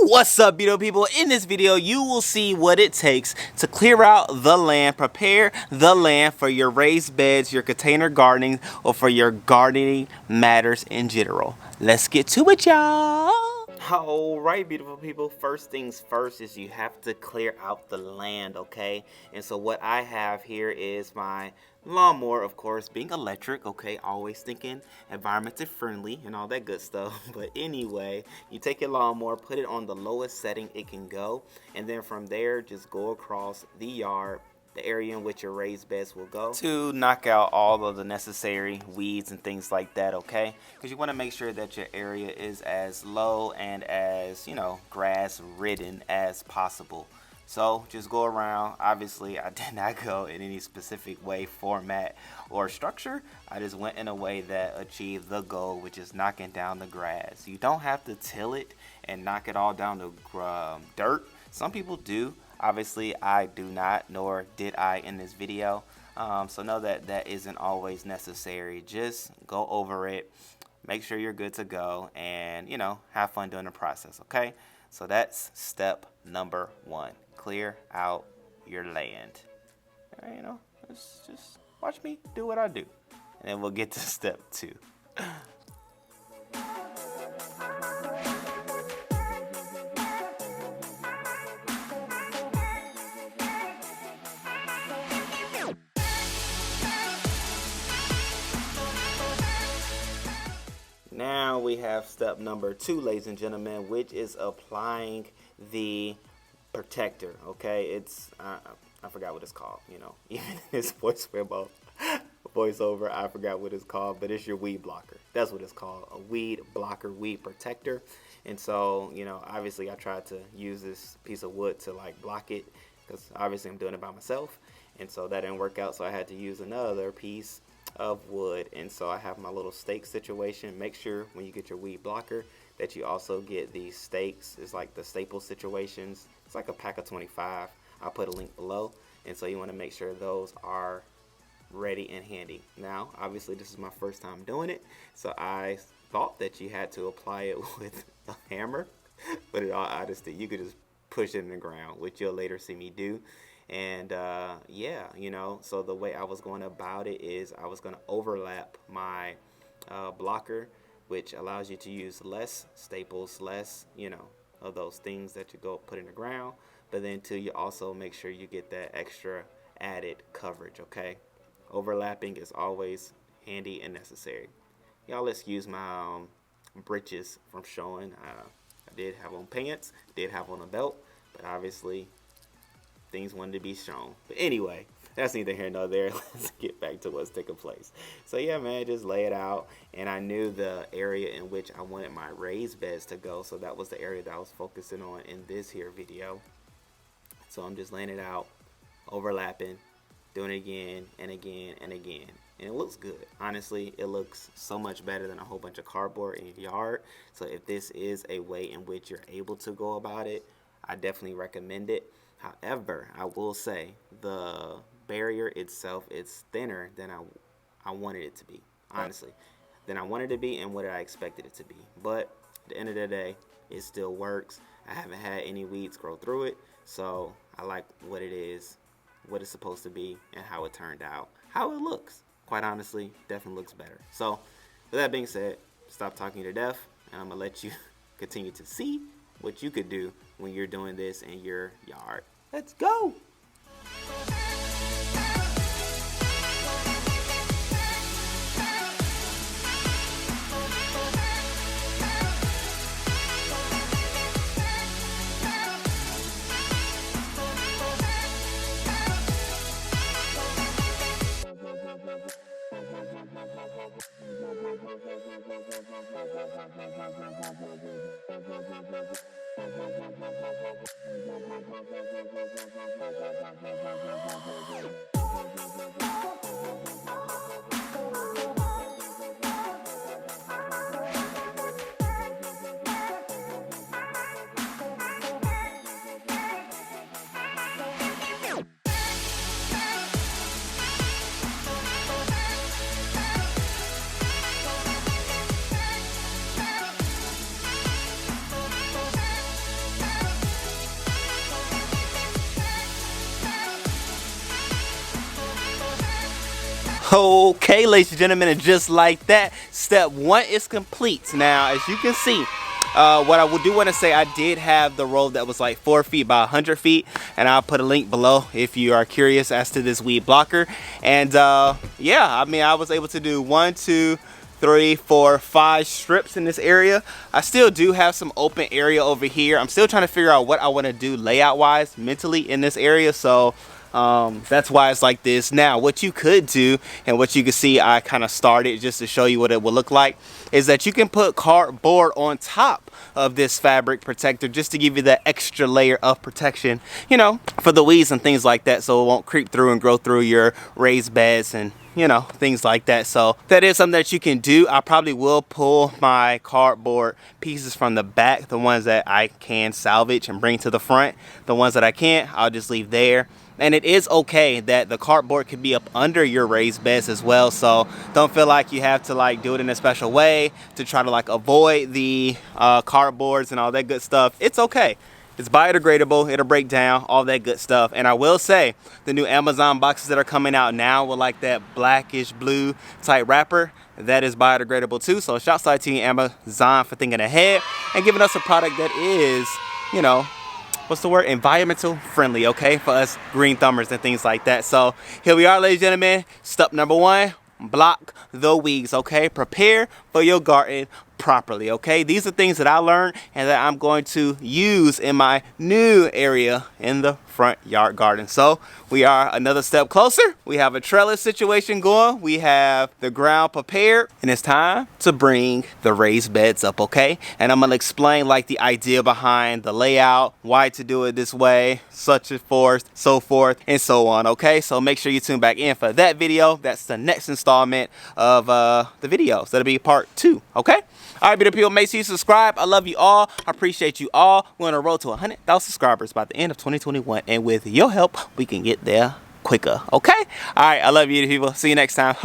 What's up, beautiful people? In this video, you will see what it takes to clear out the land, prepare the land for your raised beds, your container gardening, or for your gardening matters in general. Let's get to it, y'all. Alright, beautiful people, first things first is you have to clear out the land, okay? And so what I have here is my lawnmower, of course, being electric, okay? Always thinking environmentally friendly and all that good stuff. But anyway, you take your lawnmower, put it on the lowest setting it can go, and then from there, just go across the yard, the area in which your raised beds will go, to knock out all of the necessary weeds and things like that, okay? Because you want to make sure that your area is as low and as, grass ridden as possible. So just go around. Obviously, I did not go in any specific way, format, or structure. I just went in a way that achieved the goal, which is knocking down the grass. You don't have to till it and knock it all down to dirt. Some people do. Obviously, I do not, nor did I in this video. So know that that isn't always necessary. Just go over it, make sure you're good to go, and, have fun doing the process, okay? So that's step number 1. Clear out your land. Just watch me do what I do. And then we'll get to step 2. Now we have step number 2, ladies and gentlemen, which is applying the protector. Okay, it's I forgot what it's called. Even in this voiceover, I forgot what it's called, but it's your weed blocker. That's what it's called, a weed blocker, weed protector. And so, obviously I tried to use this piece of wood to block it, because obviously I'm doing it by myself, and so that didn't work out. So I had to use another piece of wood, and so I have my little stake situation. Make sure when you get your weed blocker that you also get these stakes. It's like the staple situations. It's like a pack of 25. I'll put a link below, and so you want to make sure those are ready and handy. Now obviously this is my first time doing it, so I thought that you had to apply it with a hammer, but in all honesty you could just push it in the ground, which you'll later see me do. And so the way I was going about it is I was going to overlap my blocker, which allows you to use less staples, less of those things that you go put in the ground, but then too you also make sure you get that extra added coverage. Okay, overlapping is always handy and necessary. Y'all excuse my britches from showing. I did have on pants, did have on a belt, but obviously things wanted to be shown. But anyway, that's neither here nor there. Let's get back to what's taking place. So yeah, man, just lay it out. And I knew the area in which I wanted my raised beds to go, so that was the area that I was focusing on in this here video. So I'm just laying it out, overlapping, doing it again and again and again. And it looks good. Honestly, it looks so much better than a whole bunch of cardboard in your yard. So if this is a way in which you're able to go about it, I definitely recommend it. However, I will say the barrier itself is thinner than I wanted it to be, honestly. Than I wanted it to be and what I expected it to be. But at the end of the day, it still works. I haven't had any weeds grow through it, so I like what it is, what it's supposed to be, and how it turned out. How it looks, quite honestly, definitely looks better. So with that being said, stop talking to death, and I'm going to let you continue to see what you could do when you're doing this in your yard. Let's go! Okay, ladies and gentlemen, and just like that, step 1 is complete. Now, as you can see, what I do want to say, I did have the roll that was like 4 feet by 100 feet, and I'll put a link below if you are curious as to this weed blocker. And yeah, I mean, I was able to do 1, 2, 3, 4, 5 strips in this area. I still do have some open area over here. I'm still trying to figure out what I want to do layout wise mentally in this area, so that's why it's like this. Now, what you could do, and what you can see I kind of started just to show you what it will look like, is that you can put cardboard on top of this fabric protector just to give you that extra layer of protection, you know, for the weeds and things like that, so it won't creep through and grow through your raised beds and, you know, things like that. So that is something that you can do. I probably will pull my cardboard pieces from the back, the ones that I can salvage and bring to the front. The ones that I can't, I'll just leave there. And it is okay that the cardboard can be up under your raised beds as well, so don't feel like you have to like do it in a special way to try to like avoid the cardboards and all that good stuff. It's okay. It's biodegradable, it'll break down, all that good stuff. And I will say, the new Amazon boxes that are coming out now with like that blackish blue type wrapper, that is biodegradable too. So shouts out to you, Amazon, for thinking ahead and giving us a product that is, you know, what's the word, environmental friendly, okay, for us green thumbers and things like that. So here we are, ladies and gentlemen. Step number 1, block the weeds, okay? Prepare for your garden properly, okay? These are things that I learned and that I'm going to use in my new area in the front yard garden. So we are another step closer. We have a trellis situation going. We have the ground prepared, and it's time to bring the raised beds up, okay? And I'm gonna explain like the idea behind the layout, why to do it this way, such as forth, so forth, and so on, okay? So make sure you tune back in for that video. That's the next installment of the videos. That'll be part 2, okay? All right, beautiful people, make sure you subscribe. I love you all. I appreciate you all. We're on a road to 100,000 subscribers by the end of 2021. And with your help, we can get there quicker, okay? All right, I love you, people. See you next time.